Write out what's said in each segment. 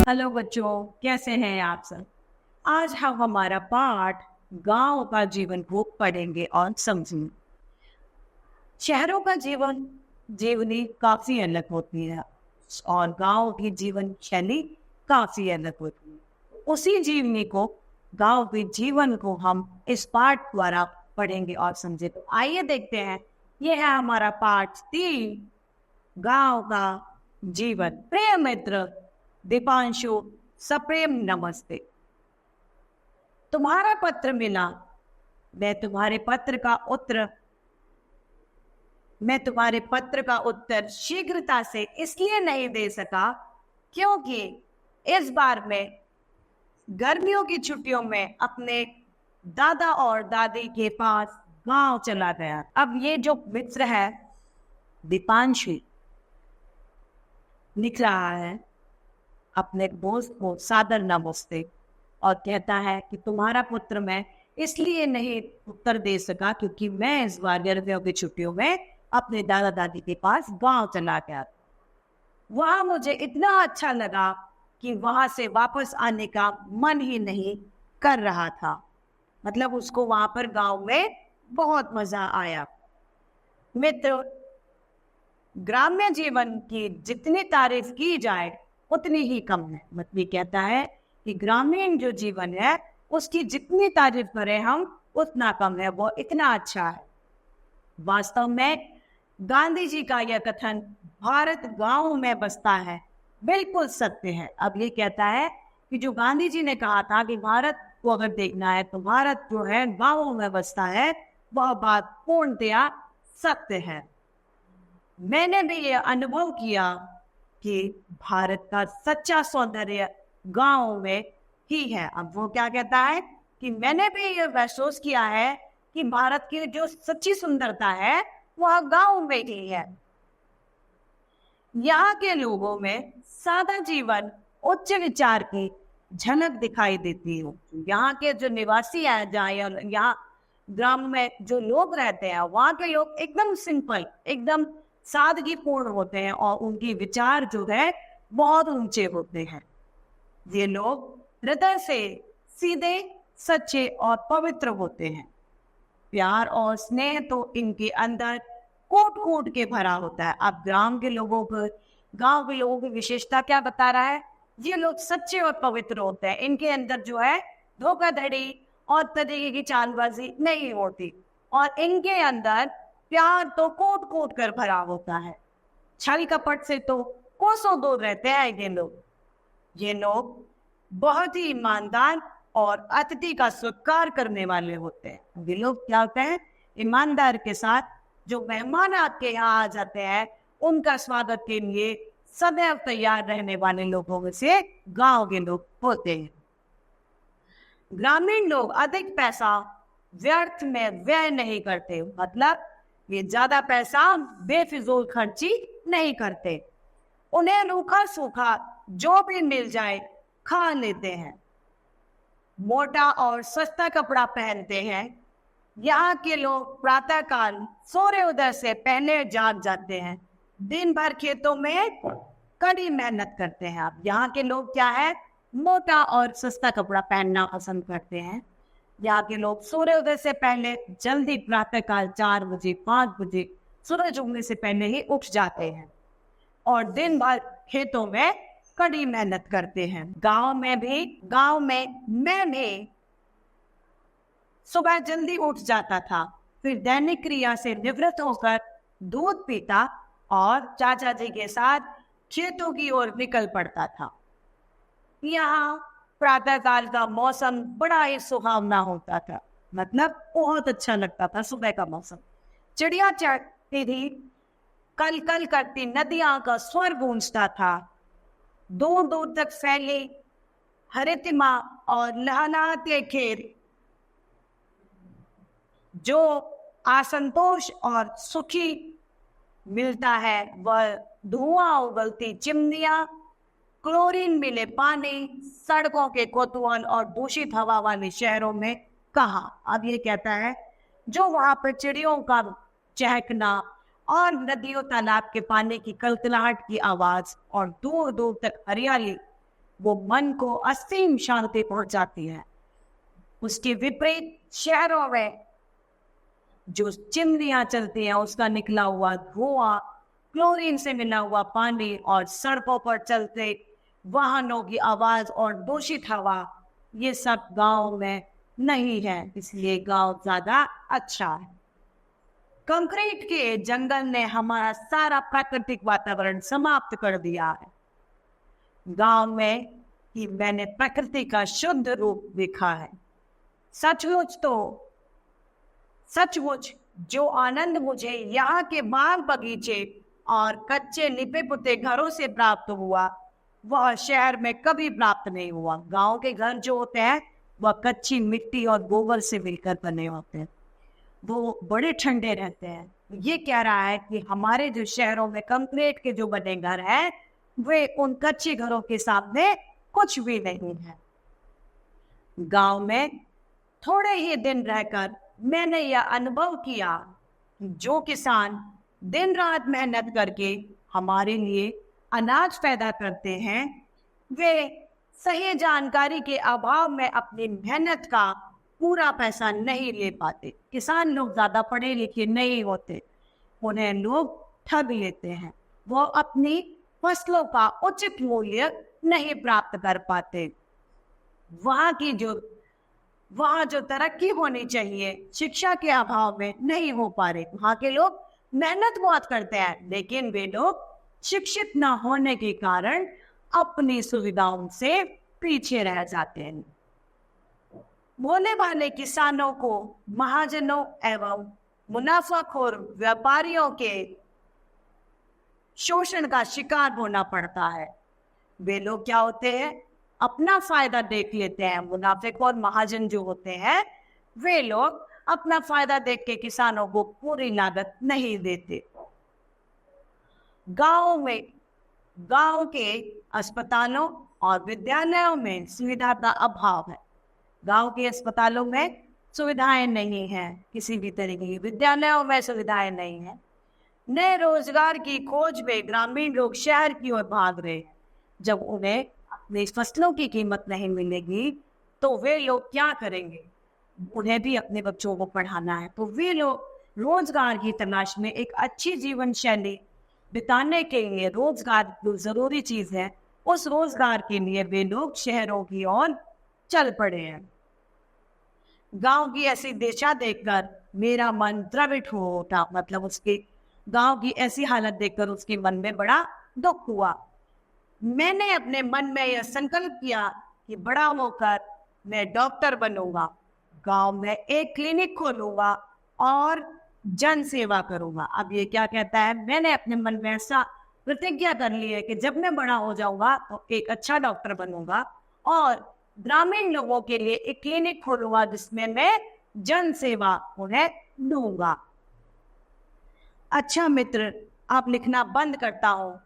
Hello बच्चों, कैसे हैं आप सब। आज हम हमारा पाठ गांव का जीवन को पढ़ेंगे और समझेंगे। शहरों का जीवन जीवनी काफी अलग होती है और गांव की जीवन शैली काफी अलग होती है। उसी जीवनी को, गांव के जीवन को हम इस पाठ द्वारा पढ़ेंगे और समझे। तो आइए देखते हैं। यह है हमारा पाठ 3, गांव का जीवन। प्रिय मित्र दीपांशु, सप्रेम नमस्ते। तुम्हारा पत्र मिला। मैं तुम्हारे पत्र का उत्तर मैं तुम्हारे पत्र का उत्तर शीघ्रता से इसलिए नहीं दे सका क्योंकि इस बार मैं गर्मियों की छुट्टियों में अपने दादा और दादी के पास गांव चला गया। अब ये जो मित्र है दीपांशु लिख रहा है अपने दोस्त को सादर नमस्ते और कहता है कि तुम्हारा पुत्र मैं इसलिए नहीं उत्तर दे सका क्योंकि मैं इस बार गर्मियों की छुट्टियों में अपने दादा दादी के पास गांव चला गया। वहां मुझे इतना अच्छा लगा कि वहां से वापस आने का मन ही नहीं कर रहा था। मतलब उसको वहां पर गांव में बहुत मजा आया। मित्र, ग्राम्य जीवन की जितनी तारीफ की जाए उतनी ही कम है। मतलब कहता है कि ग्रामीण जो जीवन है उसकी जितनी तारीफ करें हम उतना कम है, वो इतना अच्छा है। वास्तव में गांधी जी का यह कथन भारत गांव में बसता है बिल्कुल सत्य है। अब ये कहता है कि जो गांधी जी ने कहा था कि भारत को अगर देखना है तो भारत जो है गांवों में बसता है, वह बात पूर्णतया सत्य है। मैंने भी यह अनुभव किया कि भारत का सच्चा सौंदर्य गांव में ही है। अब वो क्या कहता है कि मैंने भी यह महसूस किया है कि भारत की जो सच्ची सुंदरता है वह गांव में ही है। यहाँ के लोगों में सादा जीवन, उच्च विचार की झलक दिखाई देती है। यहाँ के जो निवासी हैं, जहाँ यहाँ ग्राम में जो लोग रहते हैं, वहाँ के लोग एकदम सिंपल, एकदम सादगीपूर्ण होते हैं और उनके विचार जो है बहुत ऊंचे होते हैं। ये लोग हृदय से सीधे, सच्चे और पवित्र होते हैं। प्यार और स्नेह तो इनके अंदर कूट कूट के भरा होता है। अब गांव के लोगों की विशेषता क्या बता रहा है? ये लोग सच्चे और पवित्र होते हैं। इनके अंदर जो है धोखाधड़ी और तरीके की चालबाजी नहीं होती और इनके अंदर प्यार तो कूट कूट कर भरा होता है। छल कपट से तो कोसों दूर रहते हैं ये लोग बहुत ही ईमानदार और अतिथि का सत्कार करने वाले होते हैं। ये लोग क्या होते हैं? ईमानदार के साथ जो मेहमान आपके यहाँ आ जाते हैं उनका स्वागत के लिए सदैव तैयार रहने वाले लोगों में से गांव के लोग होते हैं। ग्रामीण लोग अधिक पैसा व्यर्थ में व्यय नहीं करते। मतलब ये ज्यादा पैसा बेफिजूल खर्ची नहीं करते। उन्हें रूखा सूखा जो भी मिल जाए खा लेते हैं। मोटा और सस्ता कपड़ा पहनते हैं। यहाँ के लोग प्रातःकाल सूर्योदय से पहले जाग जाते हैं। दिन भर खेतों में कड़ी मेहनत करते हैं। आप यहाँ के लोग क्या है, मोटा और सस्ता कपड़ा पहनना पसंद करते हैं। यहाँ के लोग सूर्योदय से पहले जल्दी प्रातःकाल 4 बजे 5 बजे सूरज उगने से पहले ही उठ जाते हैं और दिन भर खेतों में कड़ी मेहनत करते हैं। गांव में मैं भी सुबह जल्दी उठ जाता था, फिर दैनिक क्रिया से निवृत्त होकर दूध पीता और चाचा जी के साथ खेतों की ओर निकल पड़ता था। यहाँ प्रातःकाल का मौसम बड़ा ही सुहावना होता था। मतलब बहुत अच्छा लगता था सुबह का मौसम। चिड़िया चहकती थी, कल कल करती नदियां का स्वर गूंजता था। दूर दूर तक फैली हरितिमा और लहलहाते खेत जो असंतोष और सुखी मिलता है, वह धुआं उगलती चिमनियां, क्लोरीन मिले पानी, सड़कों के कोतवाल और दूषित हवा वाले शहरों में कहा। अब ये कहता है जो वहां पर चिड़ियों का चहकना और नदियों तालाब के पानी की कलकलाहट की आवाज और दूर दूर तक हरियाली वो मन को असीम शांति पहुंचाती है। उसके विपरीत शहरों में जो चिमनियां चलती हैं, उसका निकला हुआ धुआं, क्लोरीन से मिला हुआ पानी और सड़कों पर चलते वाहनों की आवाज और दूषित हवा, ये सब गांव में नहीं है, इसलिए गांव ज्यादा अच्छा है। कंक्रीट के जंगल ने हमारा सारा प्राकृतिक वातावरण समाप्त कर दिया है। गांव में ही मैंने प्रकृति का शुद्ध रूप देखा है। सचमुच जो आनंद मुझे यहाँ के बाग बगीचे और कच्चे लिपे पुते घरों से प्राप्त हुआ, वह शहर में कभी प्राप्त नहीं हुआ। गांव के घर जो होते हैं वह कच्ची मिट्टी और गोबर से मिलकर बने होते हैं, वो बड़े ठंडे रहते हैं। ये कह रहा है कि हमारे जो शहरों में कंक्रीट के जो बने घर हैं, वे उन कच्चे घरों के सामने कुछ भी नहीं है। गांव में थोड़े ही दिन रहकर मैंने यह अनुभव किया, जो किसान दिन रात मेहनत करके हमारे लिए अनाज पैदा करते हैं, वे सही जानकारी के अभाव में अपनी मेहनत का पूरा पैसा नहीं ले पाते। किसान लोग ज्यादा पढ़े लिखे नहीं होते, उन्हें लोग ठग लेते हैं, वो अपनी फसलों का उचित मूल्य नहीं प्राप्त कर पाते। वहाँ जो तरक्की होनी चाहिए शिक्षा के अभाव में नहीं हो पा रही। वहाँ के लोग मेहनत बहुत करते हैं, लेकिन वे लोग शिक्षित न होने के कारण अपनी सुविधाओं से पीछे रह जाते हैं। भोले भाले किसानों को महाजनों एवं मुनाफाखोर व्यापारियों के शोषण का शिकार होना पड़ता है। वे लोग क्या होते हैं, अपना फायदा देख लेते हैं। मुनाफेखोर महाजन जो होते हैं, वे लोग अपना फायदा देख के किसानों को पूरी लागत नहीं देते। गांव के अस्पतालों और विद्यालयों में सुविधा का अभाव है। गांव के अस्पतालों में सुविधाएं नहीं हैं, किसी भी तरीके की विद्यालयों में सुविधाएं नहीं है। नए रोजगार की खोज में ग्रामीण लोग शहर की ओर भाग रहे हैं। जब उन्हें अपनी फसलों की कीमत नहीं मिलेगी तो वे लोग क्या करेंगे? उन्हें भी अपने बच्चों को पढ़ाना है, तो वे लोग रोजगार की तलाश में एक अच्छी जीवन शैली बिताने के लिए, रोजगार जो जरूरी चीज है, उस रोजगार के लिए वे लोग शहरों की ओर चल पड़े हैं। गांव की ऐसी दिशा देखकर मेरा मन द्रवित हो उठा, मतलब उसके गांव की ऐसी हालत देखकर उसके मन में बड़ा दुख हुआ। मैंने अपने मन में यह संकल्प किया कि बड़ा होकर मैं डॉक्टर बनूंगा, गांव में एक क्लिनिक खोलूंगा और जन सेवा करूंगा। अब ये क्या कहता है, मैंने अपने मन में ऐसा प्रतिज्ञा कर ली है कि जब मैं बड़ा हो जाऊंगा तो एक अच्छा डॉक्टर बनूंगा और ग्रामीण लोगों के लिए एक क्लिनिक खोलूंगा जिसमें मैं जन सेवा उन्हें दूंगा। अच्छा मित्र, आप लिखना बंद करता हूँ।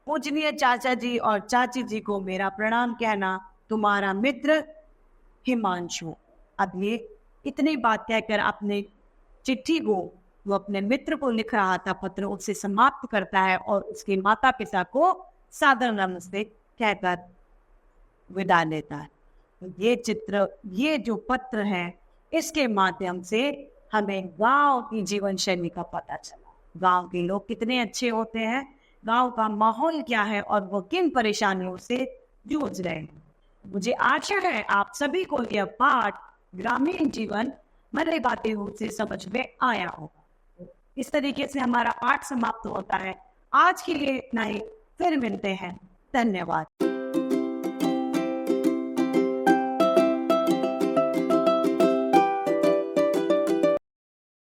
पूजनीय चाचा जी और चाची जी को मेरा प्रणाम कहना, तुम्हारा मित्र हिमांशु। अब ये इतनी बात कहकर अपने चिट्ठी को, वो अपने मित्र को लिख रहा था पत्र, उससे समाप्त करता है और उसके माता पिता को सादर नमस्ते कहकर विदा लेता है। ये जो पत्र है, इसके माध्यम से हमें गांव की जीवन शैली का पता चला। गांव के लोग कितने अच्छे होते हैं, गांव का माहौल क्या है और वो किन परेशानियों से जूझ रहे हैं। मुझे आशा है आप सभी को यह पाठ ग्रामीण जीवन भले बातें से समझ में आया होगा। इस तरीके से हमारा पाठ समाप्त होता है। आज के लिए इतना ही, फिर मिलते हैं। धन्यवाद।